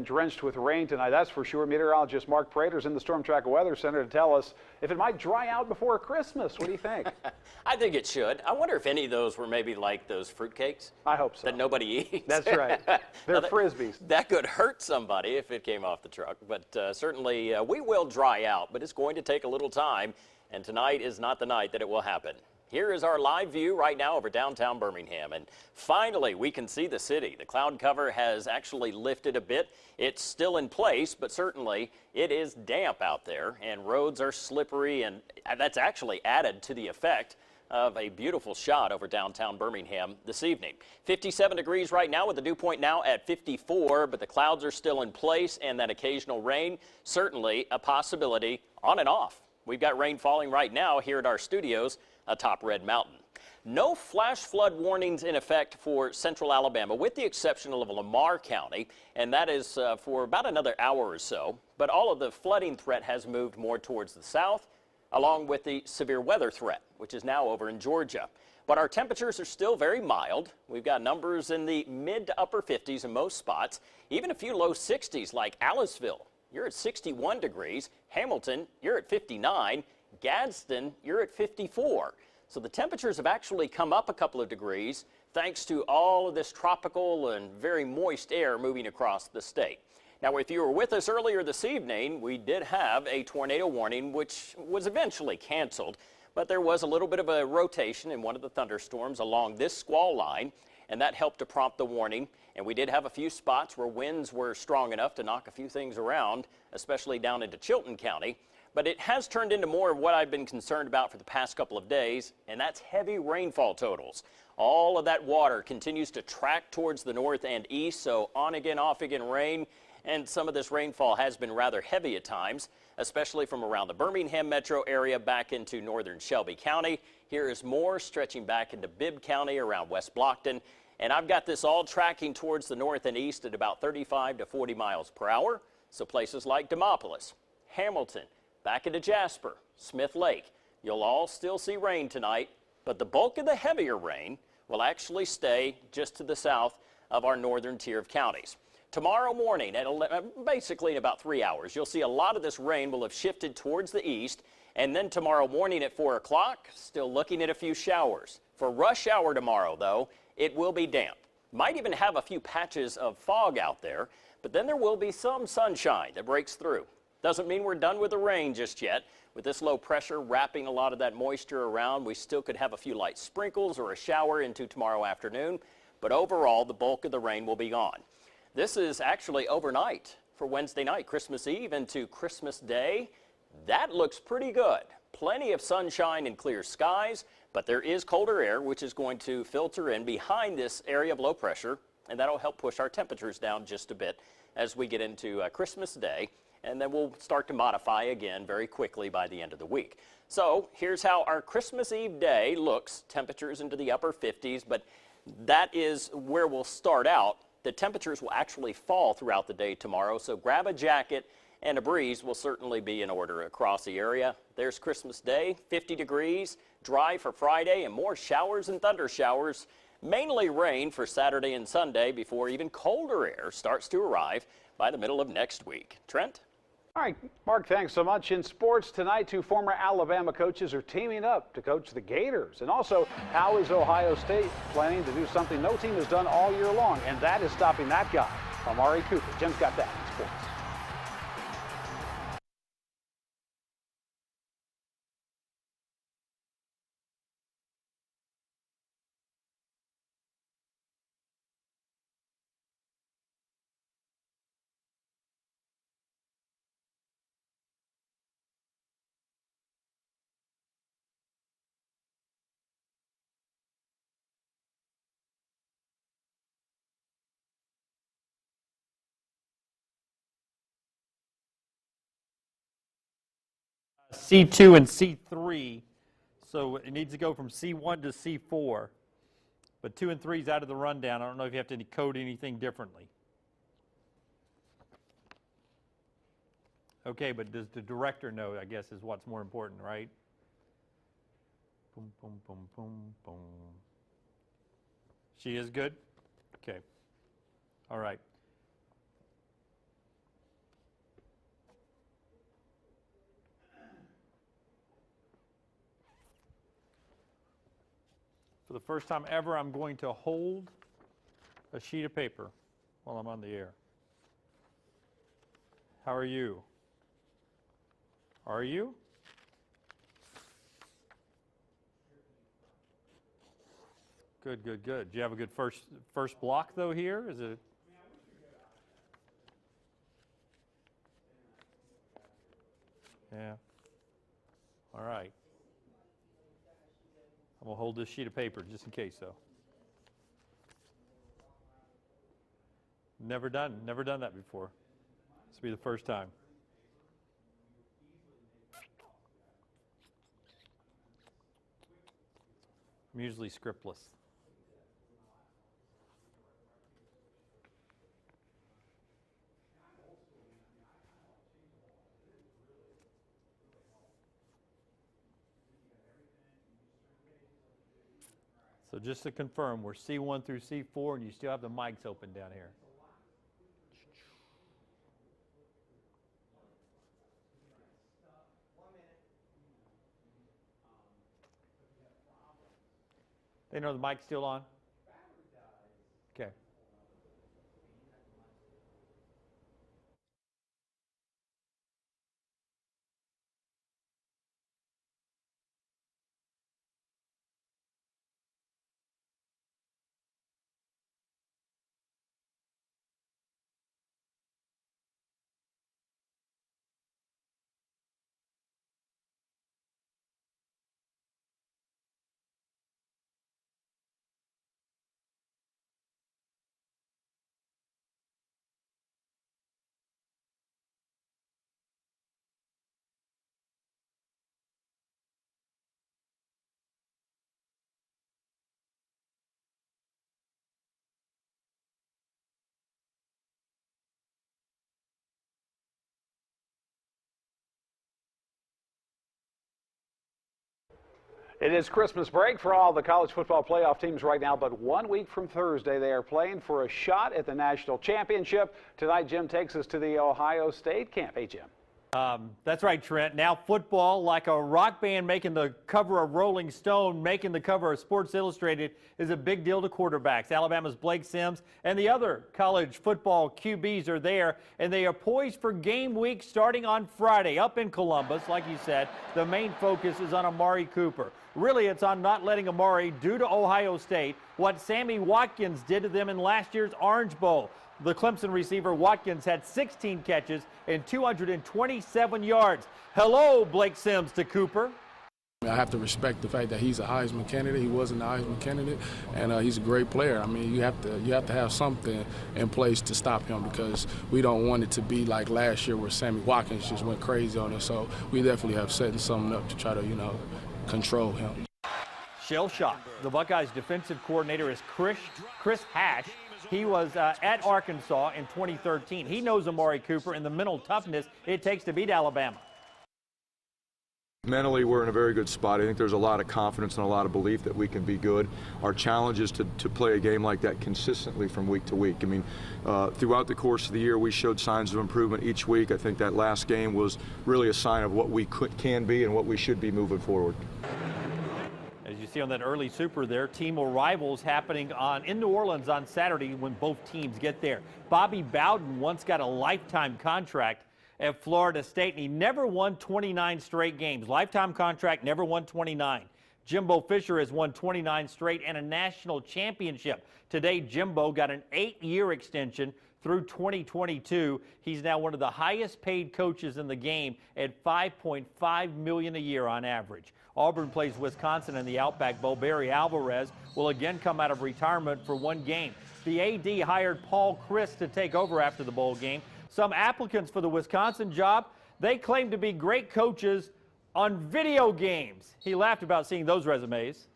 And drenched with rain tonight, that's for sure. Meteorologist Mark Prater's in the Storm Track Weather Center to tell us if it might dry out before Christmas. What do you think? I think it should. I wonder if any of those were maybe like those fruitcakes. I hope so. That nobody eats. That's right. They're Frisbees. That could hurt somebody if it came off the truck. But certainly we will dry out, but it's going to take a little time. And tonight is not the night that it will happen. Here is our live view right now over downtown Birmingham, and finally we can see the city. The cloud cover has actually lifted a bit. It's still in place, but certainly it is damp out there, and roads are slippery, and that's actually added to the effect of a beautiful shot over downtown Birmingham this evening. 57 degrees right now with the dew point now at 54, but the clouds are still in place, and that occasional rain certainly a possibility on and off. We've got rain falling right now here at our studios atop Red Mountain. No flash flood warnings in effect for central Alabama, with the exception of Lamar County, and that is for about another hour or so. But all of the flooding threat has moved more towards the south, along with the severe weather threat, which is now over in Georgia. But our temperatures are still very mild. We've got numbers in the mid to upper 50s in most spots, even a few low 60s like Aliceville. You're at 61 degrees. Hamilton, you're at 59. Gadsden, you're at 54. So the temperatures have actually come up a couple of degrees thanks to all of this tropical and very moist air moving across the state. Now, if you were with us earlier this evening, we did have a tornado warning, which was eventually canceled, but there was a little bit of a rotation in one of the thunderstorms along this squall line, and that helped to prompt the warning. And we did have a few spots where winds were strong enough to knock a few things around, especially down into Chilton County. But it has turned into more of what I've been concerned about for the past couple of days, and that's heavy rainfall totals. All of that water continues to track towards the north and east, so on again, off again rain. And some of this rainfall has been rather heavy at times, especially from around the Birmingham metro area back into northern Shelby County. Here is more stretching back into Bibb County around West Blockton. And I've got this all tracking towards the north and east at about 35 to 40 miles per hour. So places like Demopolis, Hamilton, back into Jasper, Smith Lake, you'll all still see rain tonight, but the bulk of the heavier rain will actually stay just to the south of our northern tier of counties. Tomorrow morning, basically in about 3 hours, you'll see a lot of this rain will have shifted towards the east, and then tomorrow morning at 4 o'clock, still looking at a few showers. For rush hour tomorrow, though, it will be damp. Might even have a few patches of fog out there, but then there will be some sunshine that breaks through. Doesn't mean we're done with the rain just yet. With this low pressure wrapping a lot of that moisture around, we still could have a few light sprinkles or a shower into tomorrow afternoon, but overall the bulk of the rain will be gone. This is actually overnight for Wednesday night, Christmas Eve into Christmas Day. That looks pretty good. Plenty of sunshine and clear skies, but there is colder air which is going to filter in behind this area of low pressure, and that'll help push our temperatures down just a bit as we get into Christmas Day, and then we'll start to modify again very quickly by the end of the week. So here's how our Christmas Eve day looks. Temperatures into the upper 50s, but that is where we'll start out. The temperatures will actually fall throughout the day tomorrow, so grab a jacket, and a breeze will certainly be in order across the area. There's Christmas Day, 50 degrees, dry for Friday, and more showers and thunder showers, mainly rain for Saturday and Sunday before even colder air starts to arrive by the middle of next week. Trent? All right, Mark, thanks so much. In sports tonight, two former Alabama coaches are teaming up to coach the Gators. And also, how is Ohio State planning to do something no team has done all year long? And that is stopping that guy, Amari Cooper. Jim's got that in sports. C2 and C3, so it needs to go from C1 to C4, but 2 and 3 is out of the rundown. I don't know if you have to code anything differently. Okay, but does the director know, I guess, is what's more important, right? Boom, boom, boom, boom, boom. She is good? Okay. All right. For the first time ever, I'm going to hold a sheet of paper while I'm on the air. How are you? Are you? Good, good, good. Do you have a good first block, though, here? Is it? Yeah. All right. I'm going to hold this sheet of paper just in case, though. Never done that before. This will be the first time. I'm usually scriptless. So just to confirm, we're C1 through C4, and you still have the mics open down here. They know the mic's still on? Okay. It is Christmas break for all the college football playoff teams right now, but 1 week from Thursday, they are playing for a shot at the national championship. Tonight, Jim takes us to the Ohio State camp. Hey, Jim. That's right, Trent. Now football, like a rock band making the cover of Rolling Stone, making the cover of Sports Illustrated, is a big deal to quarterbacks. Alabama's Blake Sims and the other college football QBs are there, and they are poised for game week starting on Friday up in Columbus. Like you said, the main focus is on Amari Cooper. Really, it's on not letting Amari do to Ohio State what Sammy Watkins did to them in last year's Orange Bowl. The Clemson receiver Watkins had 16 catches and 227 yards. Hello, Blake Sims to Cooper. I have to respect the fact that he's a Heisman candidate. He wasn't a Heisman candidate, and he's a great player. I mean, you have to have something in place to stop him, because we don't want it to be like last year where Sammy Watkins just went crazy on us. So we definitely have setting something up to try to, control him. Shell shock. The Buckeyes defensive coordinator is Chris Hatch. He was at Arkansas in 2013. He knows Amari Cooper and the mental toughness it takes to beat Alabama. Mentally, we're in a very good spot. I think there's a lot of confidence and a lot of belief that we can be good. Our challenge is to play a game like that consistently from week to week. I mean, throughout the course of the year, we showed signs of improvement each week. I think that last game was really a sign of what we can be and what we should be moving forward. As you see on that early super there, team rivals happening in New Orleans on Saturday when both teams get there. Bobby Bowden once got a lifetime contract at Florida State, and he never won 29 straight games. Lifetime contract, never won 29. Jimbo Fisher has won 29 straight and a national championship. Today, Jimbo got an 8-year extension through 2022. He's now one of the highest paid coaches in the game at $5.5 million a year on average. Auburn plays Wisconsin in the Outback Bowl. Barry Alvarez will again come out of retirement for one game. The AD hired Paul Chryst to take over after the bowl game. Some applicants for the Wisconsin job, they claim to be great coaches on video games. He laughed about seeing those resumes.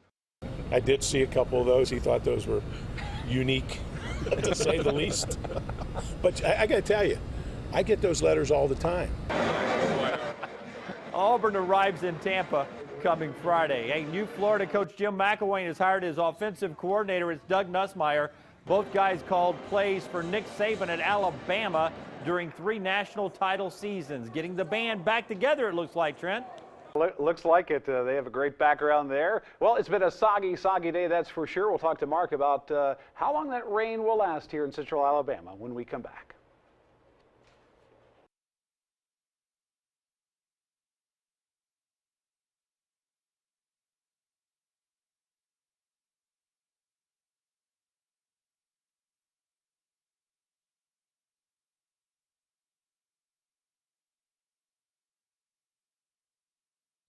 I did see a couple of those. He thought those were unique, to say the least. But I got to tell you, I get those letters all the time. Auburn arrives in Tampa coming Friday. Hey, new Florida coach Jim McElwain has hired his offensive coordinator. It's Doug Nussmeier. Both guys called plays for Nick Saban at Alabama during 3 national title seasons. Getting the band back together, it looks like, Trent. Looks like it. They have a great background there. Well, it's been a soggy day, that's for sure. We'll talk to Mark about how long that rain will last here in Central Alabama when we come back.